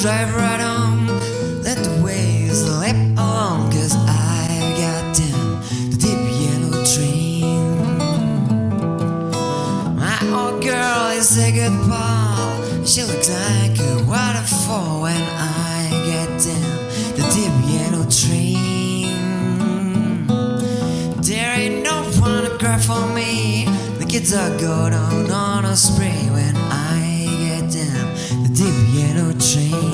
drive right on, let the waves slip along, 'cause I've got them, the deep yellow train. My old girl is a good pal, she looks like a waterfall when I get down the deep yellow train. There ain't no one to cry for me, the kids are going on a spree when I get down the deep yellow train.